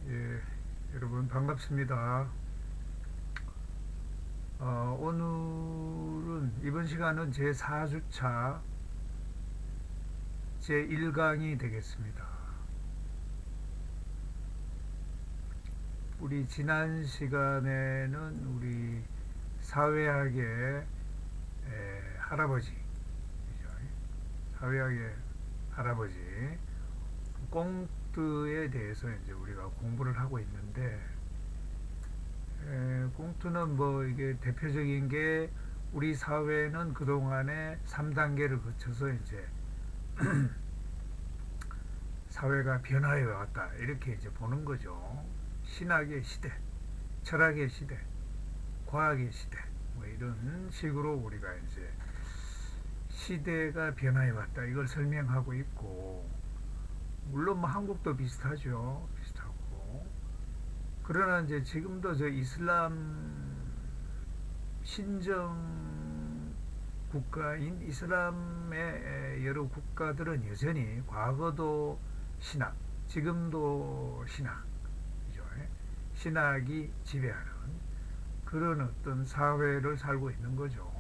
예, 여러분 반갑습니다. 오늘은 이번 시간은 제 4주차 제 1강이 되겠습니다. 우리 지난 시간에는 우리 사회학의 할아버지, 사회학의 할아버지 꽁트에 대해서 이제 우리가 공부를 하고 있는데, 꽁트는 뭐 이게 대표적인 게 우리 사회는 그동안에 3단계를 거쳐서 이제 사회가 변화해 왔다 이렇게 이제 보는 거죠. 신학의 시대, 철학의 시대, 과학의 시대, 뭐 이런 식으로 우리가 이제 시대가 변화해 왔다 이걸 설명하고 있고, 물론 뭐 한국도 비슷하죠. 비슷하고. 그러나 이제 지금도 저 이슬람 신정 국가인 이슬람의 여러 국가들은 여전히 과거도 신학, 지금도 신학, 신학이 지배하는 그런 어떤 사회를 살고 있는 거죠.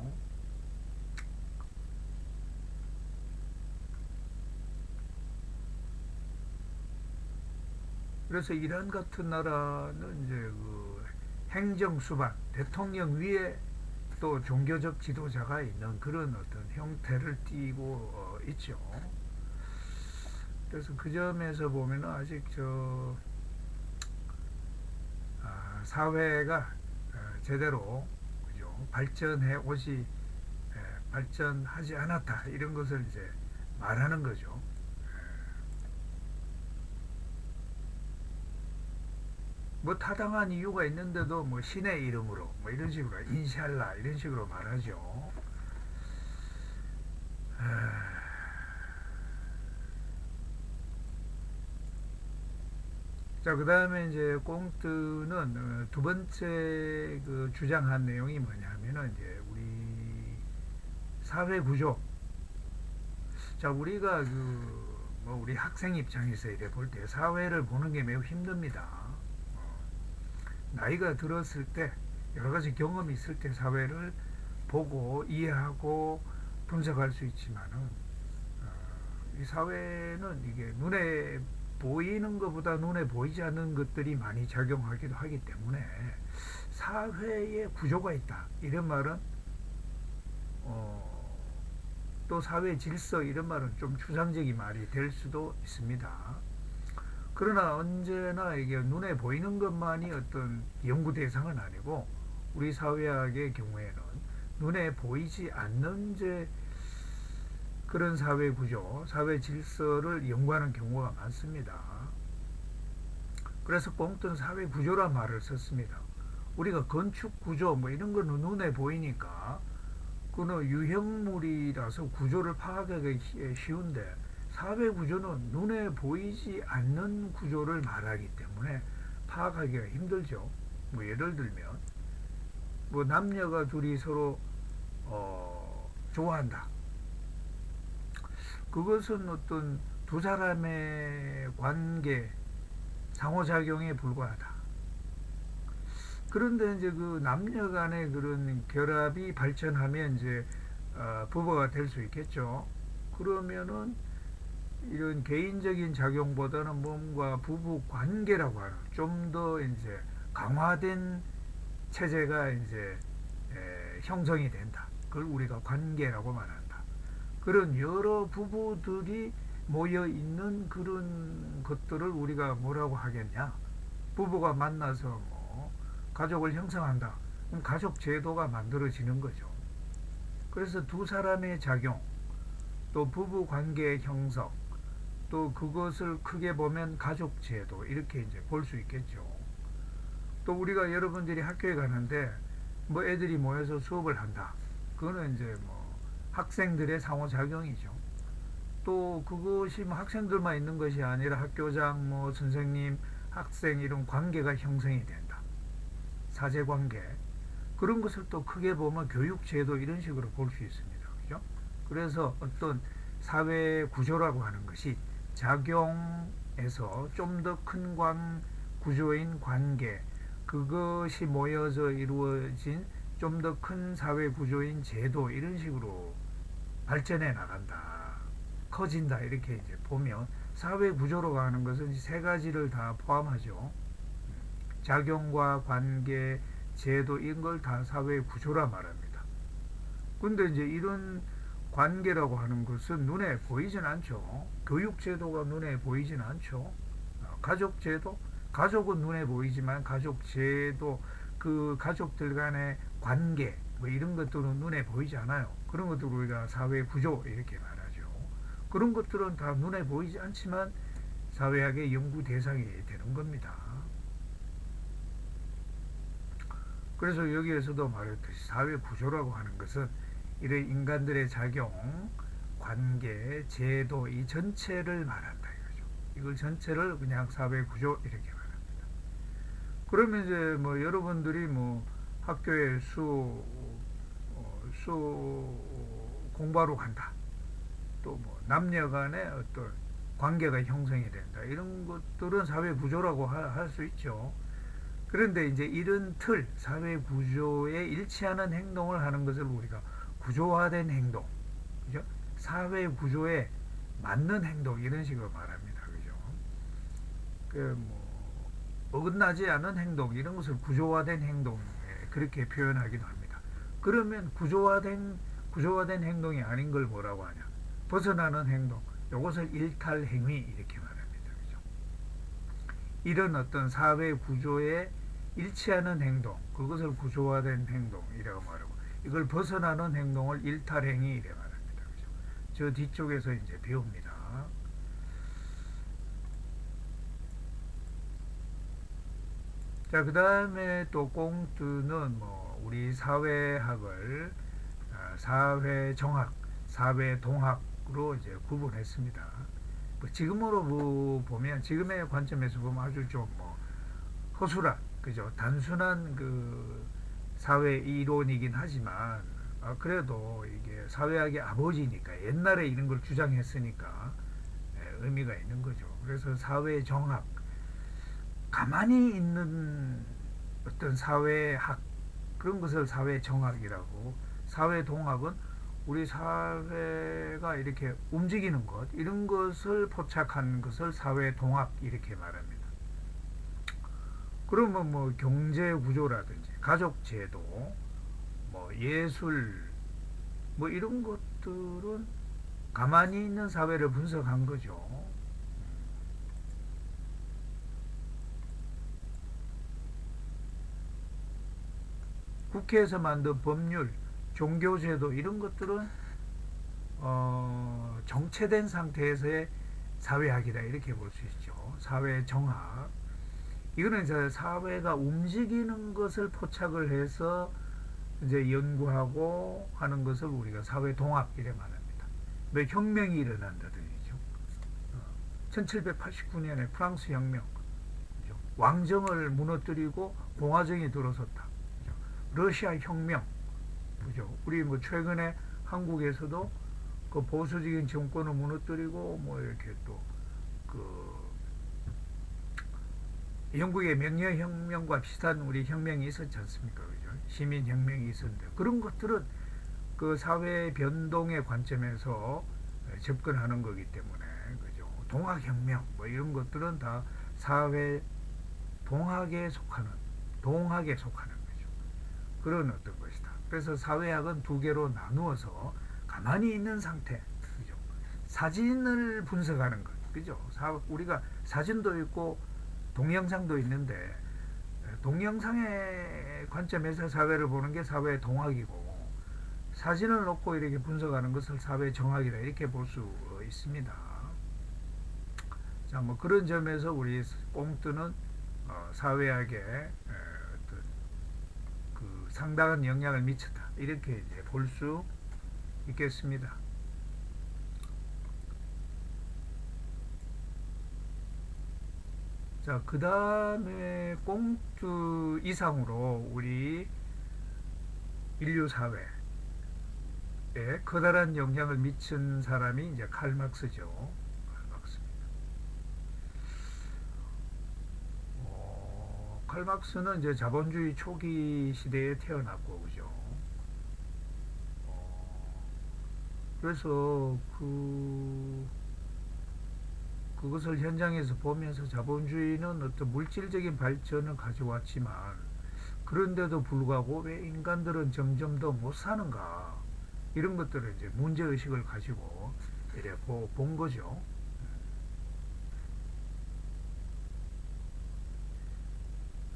그래서 이란 같은 나라는 이제 그 행정수반, 대통령 위에 또 종교적 지도자가 있는 그런 어떤 형태를 띠고 있죠. 그래서 그 점에서 보면 아직 사회가 제대로 그죠? 발전해 오지 발전하지 않았다 이런 것을 이제 말하는 거죠. 뭐 타당한 이유가 있는데도 뭐 신의 이름으로 뭐 이런 식으로 인샬라 이런 식으로 말하죠. 자, 그 다음에 이제 꽁트는 두 번째 그 주장한 내용이 뭐냐면은 이제 우리 사회 구조. 자, 우리가 그 뭐 우리 학생 입장에서 이래 볼 때 사회를 보는 게 매우 힘듭니다. 나이가 들었을 때 여러 가지 경험이 있을 때 사회를 보고 이해하고 분석할 수 있지만은 이 사회는 이게 눈에 보이는 것보다 눈에 보이지 않는 것들이 많이 작용하기도 하기 때문에 사회에 구조가 있다 이런 말은 어, 또 사회 질서 이런 말은 좀 추상적인 말이 될 수도 있습니다. 그러나 언제나 이게 눈에 보이는 것만이 어떤 연구 대상은 아니고 우리 사회학의 경우에는 눈에 보이지 않는 이제 그런 사회 구조, 사회 질서를 연구하는 경우가 많습니다. 그래서 꽁트는 사회 구조란 말을 썼습니다. 우리가 건축 구조 뭐 이런 거는 눈에 보이니까 그는 유형물이라서 구조를 파악하기 쉬운데, 사회 구조는 눈에 보이지 않는 구조를 말하기 때문에 파악하기가 힘들죠. 뭐 예를 들면 뭐 남녀가 둘이 서로 좋아한다. 그것은 어떤 두 사람의 관계, 상호작용에 불과하다. 그런데 이제 그 남녀 간의 그런 결합이 발전하면 이제 부부가 될 수 있겠죠. 그러면은 이런 개인적인 작용보다는 뭔가 부부 관계라고 하는 좀 더 이제 강화된 체제가 이제 형성이 된다. 그걸 우리가 관계라고 말한다. 그런 여러 부부들이 모여 있는 그런 것들을 우리가 뭐라고 하겠냐? 부부가 만나서 뭐 가족을 형성한다. 그럼 가족 제도가 만들어지는 거죠. 그래서 두 사람의 작용, 또 부부 관계의 형성, 또 그것을 크게 보면 가족 제도 이렇게 이제 볼 수 있겠죠. 또 우리가 여러분들이 학교에 가는데 뭐 애들이 모여서 수업을 한다. 그거는 이제 뭐 학생들의 상호작용이죠. 또 그것이 뭐 학생들만 있는 것이 아니라 학교장, 뭐 선생님, 학생 이런 관계가 형성이 된다. 사제관계. 그런 것을 또 크게 보면 교육제도 이런 식으로 볼 수 있습니다. 그죠? 그래서 어떤 사회 구조라고 하는 것이 작용에서 좀 더 큰 구조인 관계, 그것이 모여서 이루어진 좀 더 큰 사회 구조인 제도, 이런 식으로 발전해 나간다, 커진다, 이렇게 이제 보면 사회 구조로 가는 것은 세 가지를 다 포함하죠. 작용과 관계, 제도, 이런 걸 다 사회 구조라 말합니다. 근데 이제 이런 관계라고 하는 것은 눈에 보이진 않죠. 교육 제도가 눈에 보이진 않죠. 가족 제도, 가족은 눈에 보이지만 가족 제도, 그 가족들 간의 관계, 뭐 이런 것들은 눈에 보이지 않아요. 그런 것들을 우리가 사회 구조 이렇게 말하죠. 그런 것들은 다 눈에 보이지 않지만 사회학의 연구 대상이 되는 겁니다. 그래서 여기에서도 말했듯이 사회 구조라고 하는 것은 이런 인간들의 작용, 관계, 제도, 이 전체를 말한다 이거죠. 이걸 전체를 그냥 사회 구조 이렇게 말합니다. 그러면 이제 뭐 여러분들이 뭐 학교에 수 공부하러 간다. 또 뭐 남녀 간의 어떤 관계가 형성이 된다. 이런 것들은 사회 구조라고 할 수 있죠. 그런데 이제 이런 틀, 사회 구조에 일치하는 행동을 하는 것을 우리가 구조화된 행동, 그죠? 사회 구조에 맞는 행동, 이런 식으로 말합니다. 그죠? 뭐 어긋나지 않은 행동, 이런 것을 구조화된 행동, 그렇게 표현하기도 합니다. 그러면 구조화된 행동이 아닌 걸 뭐라고 하냐? 벗어나는 행동, 이것을 일탈행위 이렇게 말합니다. 그죠? 이런 어떤 사회 구조에 일치하는 행동, 그것을 구조화된 행동이라고 말하고, 이걸 벗어나는 행동을 일탈행위 이래 말합니다. 그죠? 저 뒤쪽에서 이제 배웁니다. 자, 그 다음에 또 꽁트는 뭐 우리 사회학을 사회정학, 사회동학으로 이제 구분했습니다. 뭐 지금으로 보면, 지금의 관점에서 보면 아주 좀 뭐 허술한, 그죠? 단순한 그 사회 이론이긴 하지만, 그래도 이게 사회학의 아버지니까, 옛날에 이런 걸 주장했으니까 의미가 있는 거죠. 그래서 사회정학, 가만히 있는 어떤 사회학, 그런 것을 사회정학이라고, 사회동학은 우리 사회가 이렇게 움직이는 것, 이런 것을 포착한 것을 사회동학 이렇게 말합니다. 그러면 뭐 경제구조라든지 가족제도, 뭐 예술, 뭐 이런 것들은 가만히 있는 사회를 분석한 거죠. 국회에서 만든 법률, 종교제도, 이런 것들은 정체된 상태에서의 사회학이다 이렇게 볼 수 있죠. 사회정학, 이거는 이제 사회가 움직이는 것을 포착을 해서 이제 연구하고 하는 것을 우리가 사회동학 이래 말합니다. 왜 혁명이 일어난다든지죠. 1789년에 프랑스 혁명, 그죠? 왕정을 무너뜨리고 공화정이 들어섰다. 그죠? 러시아 혁명, 그죠? 우리 뭐 최근에 한국에서도 그 보수적인 정권을 무너뜨리고 뭐 이렇게 또 그 영국의 명예혁명과 비슷한 우리 혁명이 있었지 않습니까? 그죠? 시민혁명이 있었는데, 그런 것들은 그 사회 변동의 관점에서 접근하는 거기 때문에, 그죠? 동학혁명, 뭐 이런 것들은 다 사회 동학에 속하는 거죠. 그런 어떤 것이다. 그래서 사회학은 두 개로 나누어서 가만히 있는 상태, 그죠? 사진을 분석하는 것, 그죠? 우리가 사진도 있고 동영상도 있는데, 동영상의 관점에서 사회를 보는 게 사회 동학이고, 사진을 놓고 이렇게 분석하는 것을 사회 정학이다 이렇게 볼 수 있습니다. 자, 뭐 그런 점에서 우리 꽁트는 사회학에 어떤 그 상당한 영향을 미쳤다 이렇게 이제 볼 수 있겠습니다. 자, 그 다음에 꽁트 이상으로 우리 인류 사회에 커다란 영향을 미친 사람이 이제 칼막스죠. 칼막스입니다. 칼막스는 이제 자본주의 초기 시대에 태어났고, 그죠? 그래서 그것을 현장에서 보면서 자본주의는 어떤 물질적인 발전을 가져왔지만, 그런데도 불구하고 왜 인간들은 점점 더 못 사는가, 이런 것들을 이제 문제의식을 가지고 이래 본 거죠.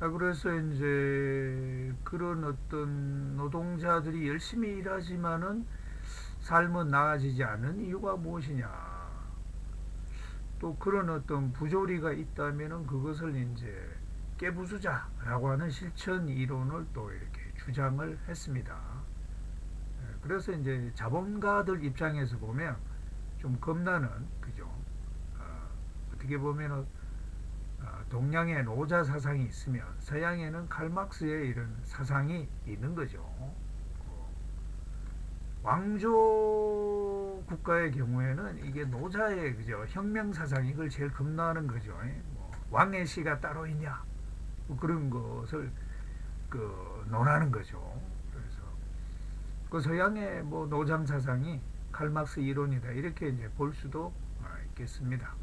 그래서 이제 그런 어떤 노동자들이 열심히 일하지만은 삶은 나아지지 않은 이유가 무엇이냐. 또 그런 어떤 부조리가 있다면은 그것을 이제 깨부수자라고 하는 실천 이론을 또 이렇게 주장을 했습니다. 그래서 이제 자본가들 입장에서 보면 좀 겁나는, 그죠? 어떻게 보면 동양의 노자 사상이 있으면 서양에는 칼막스의 이런 사상이 있는 거죠. 왕조 국가의 경우에는 이게 노자의, 그죠, 혁명 사상이 그걸 제일 겁나는 거죠. 뭐 왕의 시가 따로 있냐, 뭐 그런 것을 논하는 거죠. 그래서 그 서양의 뭐 노장 사상이 칼막스 이론이다, 이렇게 이제 볼 수도 있겠습니다.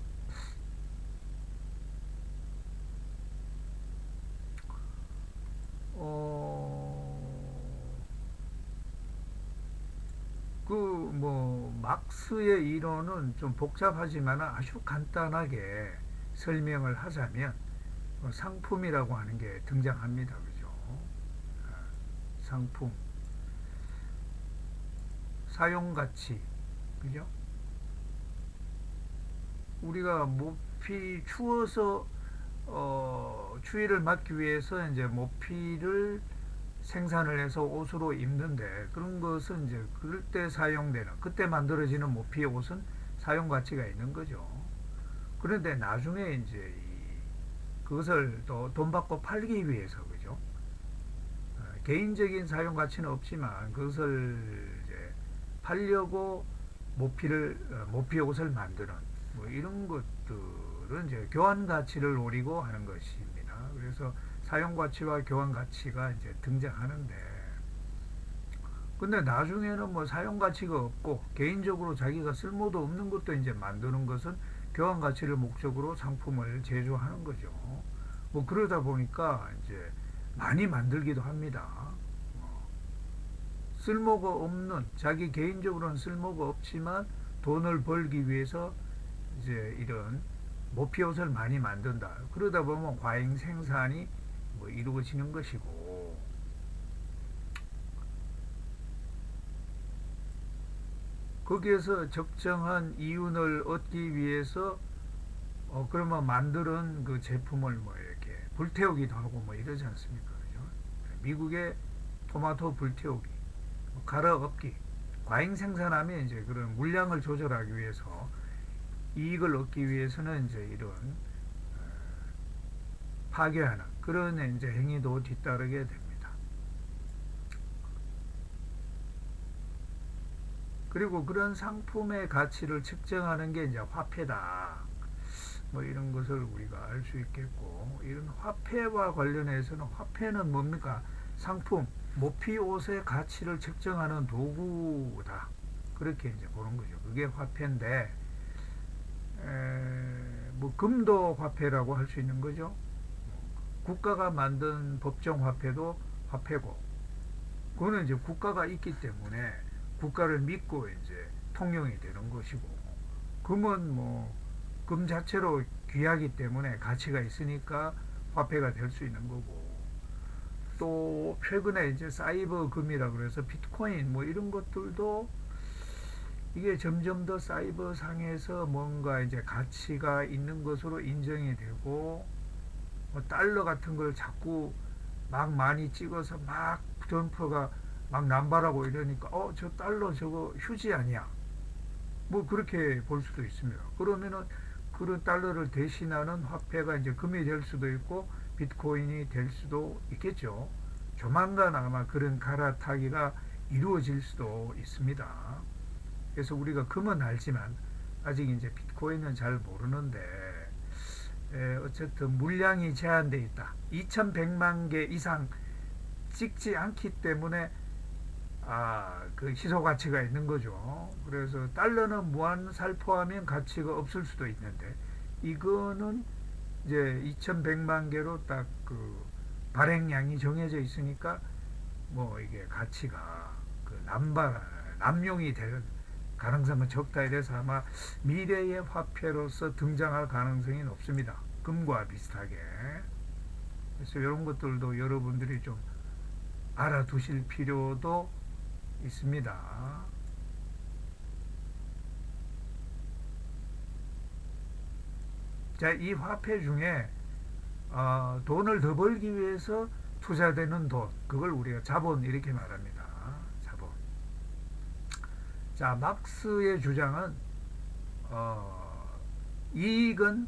뭐 막스의 이론은 좀 복잡하지만 아주 간단하게 설명을 하자면 상품이라고 하는 게 등장합니다. 그죠? 상품, 사용가치, 그죠? 우리가 모피 추워서 추위를 막기 위해서 이제 모피를 생산을 해서 옷으로 입는데, 그런 것은 이제 그럴 때 사용되는, 그때 만들어지는 모피의 옷은 사용 가치가 있는 거죠. 그런데 나중에 이제 그것을 또 돈 받고 팔기 위해서, 그죠? 개인적인 사용 가치는 없지만 그것을 이제 팔려고 모피의 옷을 만드는, 뭐 이런 것들은 이제 교환 가치를 노리고 하는 것입니다. 그래서 사용 가치와 교환 가치가 이제 등장하는데, 근데 나중에는 뭐 사용 가치가 없고 개인적으로 자기가 쓸모도 없는 것도 이제 만드는 것은 교환 가치를 목적으로 상품을 제조하는 거죠. 뭐 그러다 보니까 이제 많이 만들기도 합니다. 쓸모가 없는, 자기 개인적으로는 쓸모가 없지만 돈을 벌기 위해서 이제 이런 모피 옷을 많이 만든다. 그러다 보면 과잉 생산이 뭐 이루어지는 것이고, 거기에서 적정한 이윤을 얻기 위해서 그러면 만드는 그 제품을 뭐 이렇게 불태우기도 하고 뭐 이러지 않습니까? 그죠? 미국의 토마토 불태우기, 갈아엎기, 과잉 생산하면 이제 그런 물량을 조절하기 위해서, 이익을 얻기 위해서는 이제 이런 파괴하는 그런 이제 행위도 뒤따르게 됩니다. 그리고 그런 상품의 가치를 측정하는 게 이제 화폐다, 뭐 이런 것을 우리가 알 수 있겠고, 이런 화폐와 관련해서는, 화폐는 뭡니까? 상품, 모피 옷의 가치를 측정하는 도구다, 그렇게 이제 보는 거죠. 그게 화폐인데, 뭐 금도 화폐라고 할 수 있는 거죠. 국가가 만든 법정 화폐도 화폐고, 그거는 이제 국가가 있기 때문에 국가를 믿고 이제 통용이 되는 것이고, 금은 뭐 금 자체로 귀하기 때문에 가치가 있으니까 화폐가 될 수 있는 거고, 또 최근에 이제 사이버 금이라 그래서 비트코인 뭐 이런 것들도 이게 점점 더 사이버 상에서 뭔가 이제 가치가 있는 것으로 인정이 되고, 뭐 달러 같은 걸 자꾸 막 많이 찍어서 막 점퍼가 막 남발하고 이러니까 저 달러 저거 휴지 아니야, 뭐 그렇게 볼 수도 있습니다. 그러면은 그런 달러를 대신하는 화폐가 이제 금이 될 수도 있고 비트코인이 될 수도 있겠죠. 조만간 아마 그런 갈아타기가 이루어질 수도 있습니다. 그래서 우리가 금은 알지만 아직 이제 비트코인은 잘 모르는데, 어쨌든 물량이 제한되어 있다. 2100만 개 이상 찍지 않기 때문에 그 희소 가치가 있는 거죠. 그래서 달러는 무한 살포하면 가치가 없을 수도 있는데 이거는 이제 2100만 개로 딱 그 발행량이 정해져 있으니까 뭐 이게 가치가 그 남용이 될 가능성은 적다. 이래서 아마 미래의 화폐로서 등장할 가능성이 높습니다. 금과 비슷하게. 그래서 이런 것들도 여러분들이 좀 알아두실 필요도 있습니다. 자, 이 화폐 중에 돈을 더 벌기 위해서 투자되는 돈, 그걸 우리가 자본 이렇게 말합니다. 자본. 자, 막스의 주장은 이익은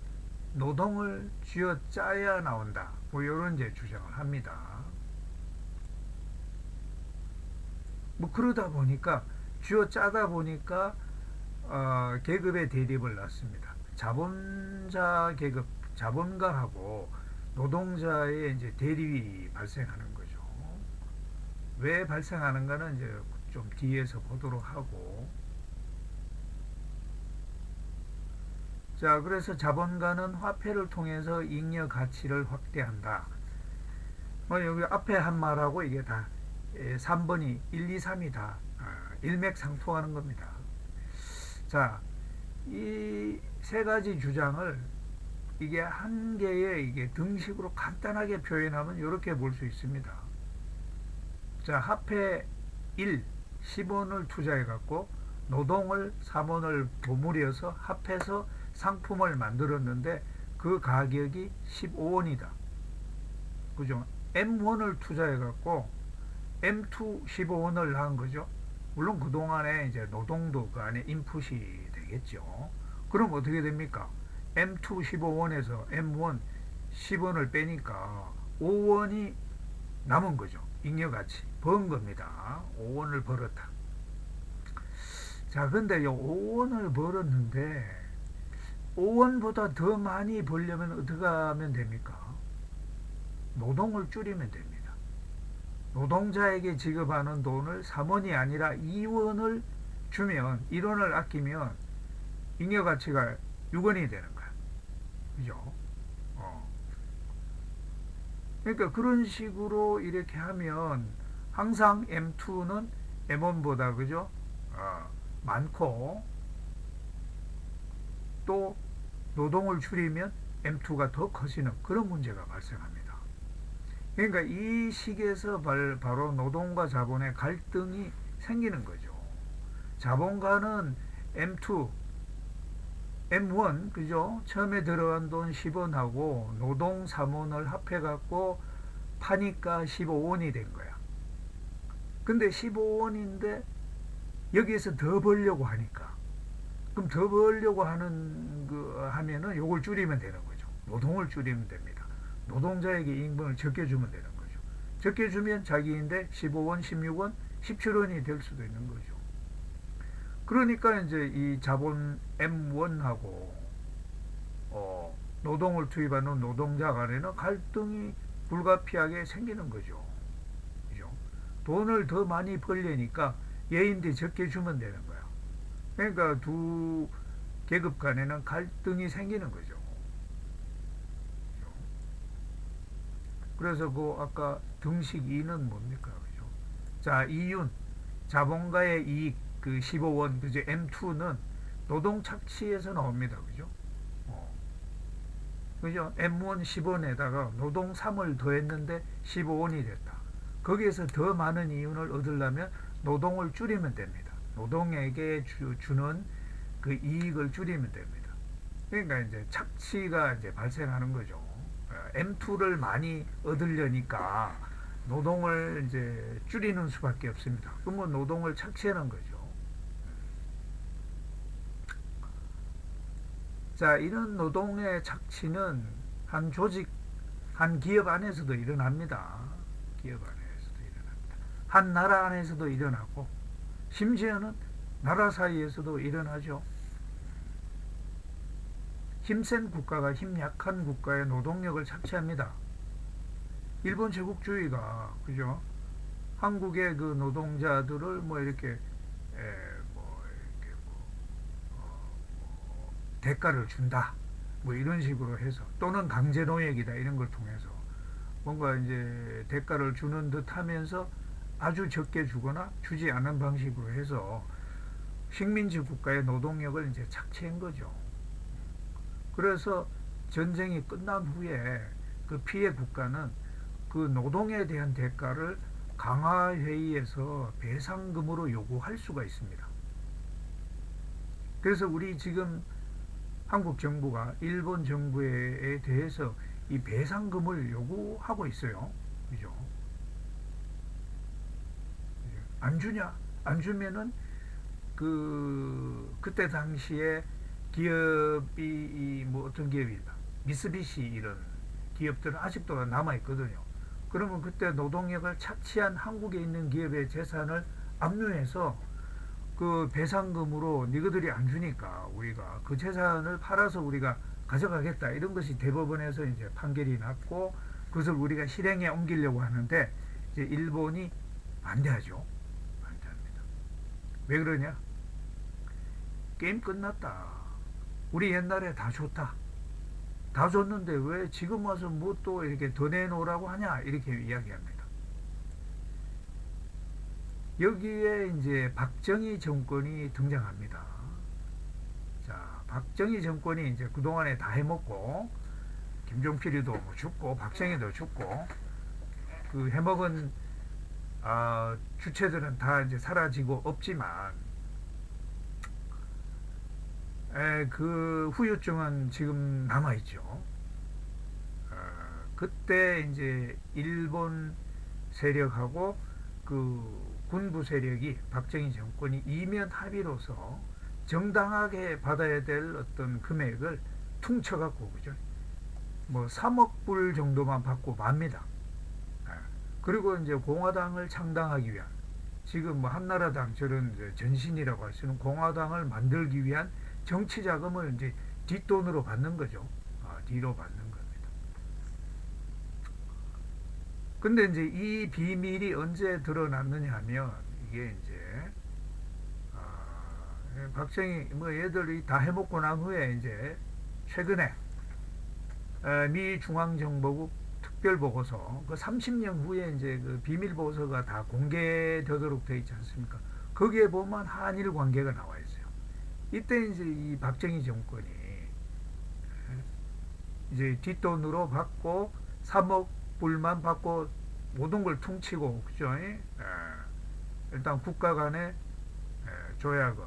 노동을 쥐어짜야 나온다. 뭐 이런 이제 주장을 합니다. 뭐 그러다 보니까 쥐어짜다 보니까 계급의 대립을 낳습니다. 자본자 계급, 자본가하고 노동자의 이제 대립이 발생하는 거죠. 왜 발생하는가는 이제 좀 뒤에서 보도록 하고. 자, 그래서 자본가는 화폐를 통해서 잉여 가치를 확대한다. 뭐 여기 앞에 한 말하고 이게 다 3번이 1, 2, 3이 다 일맥상통하는 겁니다. 자, 이 세 가지 주장을 이게 한 개의 이게 등식으로 간단하게 표현하면 이렇게 볼 수 있습니다. 자, 화폐 1, 10원을 투자해 갖고 노동을 3원을 버무려서 합해서 상품을 만들었는데 그 가격이 15원이다. 그죠? M1을 투자해 갖고 M2 15원을 한 거죠. 물론 그동안에 이제 노동도 그 안에 인풋이 되겠죠. 그럼 어떻게 됩니까? M2 15원에서 M1 10원을 빼니까 5원이 남은 거죠. 잉여가치. 번 겁니다. 5원을 벌었다. 자, 근데 요 5원을 벌었는데 5원보다 더 많이 벌려면 어떻게 하면 됩니까? 노동을 줄이면 됩니다. 노동자에게 지급하는 돈을 3원이 아니라 2원을 주면 1원을 아끼면 잉여가치가 6원이 되는 거야. 그죠? 그러니까 그런 식으로 이렇게 하면 항상 M2는 M1보다 그죠? 많고 또 노동을 줄이면 M2가 더 커지는 그런 문제가 발생합니다. 그러니까 이 식에서 바로 노동과 자본의 갈등이 생기는 거죠. 자본가는 M2, M1, 그죠? 처음에 들어간 돈 10원하고 노동 3원을 합해갖고 파니까 15원이 된 거야. 근데 15원인데 여기에서 더 벌려고 하니까. 그럼 더 벌려고 하면은 요걸 줄이면 되는 거죠. 노동을 줄이면 됩니다. 노동자에게 임금을 적게 주면 되는 거죠. 적게 주면 자기인데 15원, 16원, 17원이 될 수도 있는 거죠. 그러니까 이제 이 자본 M1하고 노동을 투입하는 노동자 간에는 갈등이 불가피하게 생기는 거죠. 그죠? 돈을 더 많이 벌려니까 얘인데 적게 주면 되는 거야. 그러니까 두 계급 간에는 갈등이 생기는 거죠. 그래서 그 아까 등식 2는 뭡니까? 그죠? 자, 이윤, 자본가의 이익 그 15원, 그죠? M2는 노동 착취에서 나옵니다. 그죠? 그죠? M1 10원에다가 노동 3을 더했는데 15원이 됐다. 거기에서 더 많은 이윤을 얻으려면 노동을 줄이면 됩니다. 노동에게 주는 그 이익을 줄이면 됩니다. 그러니까 이제 착취가 이제 발생하는 거죠. M2를 많이 얻으려니까 노동을 이제 줄이는 수밖에 없습니다. 그러면 노동을 착취하는 거죠. 자, 이런 노동의 착취는 한 조직, 한 기업 안에서도 일어납니다. 기업 안에서도 일어납니다. 한 나라 안에서도 일어나고, 심지어는 나라 사이에서도 일어나죠. 힘센 국가가 힘 약한 국가의 노동력을 착취합니다. 일본 제국주의가 그죠? 한국의 그 노동자들을 뭐 이렇게 대가를 준다. 뭐 이런 식으로 해서 또는 강제 노역이다 이런 걸 통해서 뭔가 이제 대가를 주는 듯 하면서 아주 적게 주거나 주지 않은 방식으로 해서 식민지 국가의 노동력을 이제 착취한 거죠. 그래서 전쟁이 끝난 후에 그 피해 국가는 그 노동에 대한 대가를 강화회의에서 배상금으로 요구할 수가 있습니다. 그래서 우리 지금 한국 정부가 일본 정부에 대해서 이 배상금을 요구하고 있어요. 그죠? 안 주냐? 안 주면은 그때 당시에 기업이 뭐 어떤 기업이다. 미쓰비시 이런 기업들은 아직도 남아 있거든요. 그러면 그때 노동력을 착취한 한국에 있는 기업의 재산을 압류해서 그 배상금으로 니그들이 안 주니까 우리가 그 재산을 팔아서 우리가 가져가겠다 이런 것이 대법원에서 이제 판결이 났고 그것을 우리가 실행에 옮기려고 하는데 이제 일본이 반대하죠. 반대합니다. 왜 그러냐? 게임 끝났다. 우리 옛날에 다 줬다. 다 줬는데 왜 지금 와서 뭐 또 이렇게 더 내놓으라고 하냐 이렇게 이야기합니다. 여기에 이제 박정희 정권이 등장합니다. 자, 박정희 정권이 이제 그동안에 다 해먹고 김종필이도 뭐 죽고 박정희도 죽고 그 해먹은 주체들은 다 이제 사라지고 없지만 그 후유증은 지금 남아있죠. 그때 이제 일본 세력하고 그 군부 세력이 박정희 정권이 이면 합의로서 정당하게 받아야 될 어떤 금액을 퉁쳐갖고 그죠? 뭐 3억 불 정도만 받고 맙니다. 그리고 이제 공화당을 창당하기 위한 지금 뭐 한나라당 저런 전신이라고 할 수 있는 공화당을 만들기 위한 정치 자금을 이제 뒷돈으로 받는 거죠. 뒤로 받는 겁니다. 근데 이제 이 비밀이 언제 드러났느냐 하면 이게 이제 박정희 뭐 얘들이 다 해먹고 난 후에 이제 최근에 미 중앙정보국 특별보고서 그 30년 후에 이제 그 비밀 보고서가 다 공개되도록 되어 있지 않습니까? 거기에 보면 한일 관계가 나와 있어요. 이때 이제 이 박정희 정권이 이제 뒷돈으로 받고 3억 불만 받고 모든 걸 퉁치고 그죠? 일단 국가 간의 조약은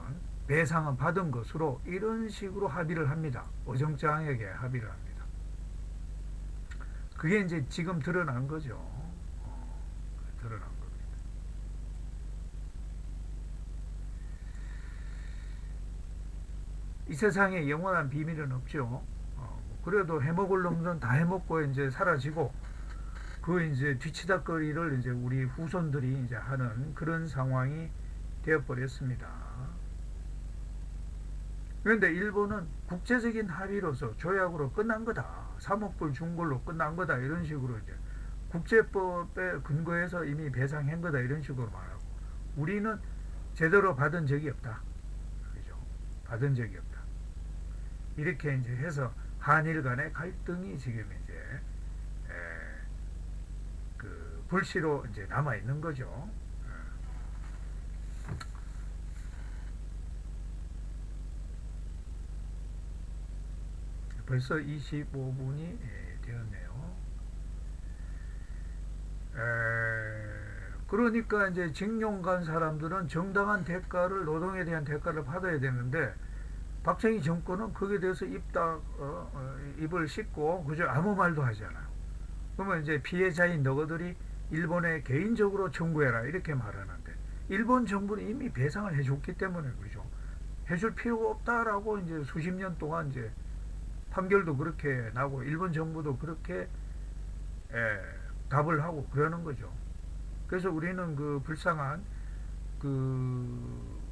배상은 받은 것으로 이런 식으로 합의를 합니다. 어정쩡하게 합의를 합니다. 그게 이제 지금 드러난 거죠. 드러난 겁니다. 이 세상에 영원한 비밀은 없죠. 그래도 해먹을 놈들은 다 해먹고 이제 사라지고 그 이제 뒤치다거리를 이제 우리 후손들이 이제 하는 그런 상황이 되어버렸습니다. 그런데 일본은 국제적인 합의로서 조약으로 끝난 거다. 3억 불 준 걸로 끝난 거다. 이런 식으로 이제 국제법에 근거해서 이미 배상한 거다. 이런 식으로 말하고 우리는 제대로 받은 적이 없다. 그죠? 받은 적이 없다. 이렇게 이제 해서 한일 간의 갈등이 지금 이제 그 불씨로 이제 남아 있는 거죠. 벌써 25분이 되었네요. 그러니까 이제 징용 간 사람들은 정당한 대가를 노동에 대한 대가를 받아야 되는데 박정희 정권은 거기에 대해서 입을 씻고 그저 아무 말도 하지 않아요. 그러면 이제 피해자인 너희들이 일본에 개인적으로 청구해라 이렇게 말하는데 일본 정부는 이미 배상을 해줬기 때문에 그죠. 해줄 필요가 없다라고 이제 수십 년 동안 이제 판결도 그렇게 나고 일본 정부도 그렇게 답을 하고 그러는 거죠. 그래서 우리는 그 불쌍한 그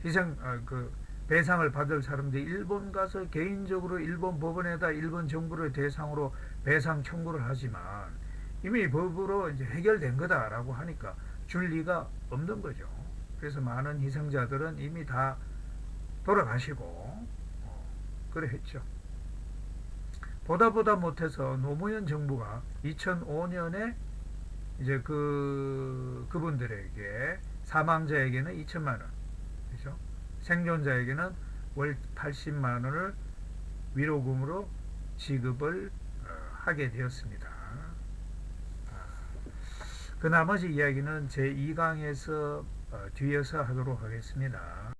희생 그 배상을 받을 사람들이 일본 가서 개인적으로 일본 법원에다 일본 정부를 대상으로 배상 청구를 하지만 이미 법으로 이제 해결된 거다라고 하니까 줄 리가 없는 거죠. 그래서 많은 희생자들은 이미 다 돌아가시고 그래 했죠. 보다 못해서 노무현 정부가 2005년에 이제 그분들에게 사망자에게는 2천만 원, 그죠? 생존자에게는 월 80만 원을 위로금으로 지급을 하게 되었습니다. 그 나머지 이야기는 제 2강에서 뒤에서 하도록 하겠습니다.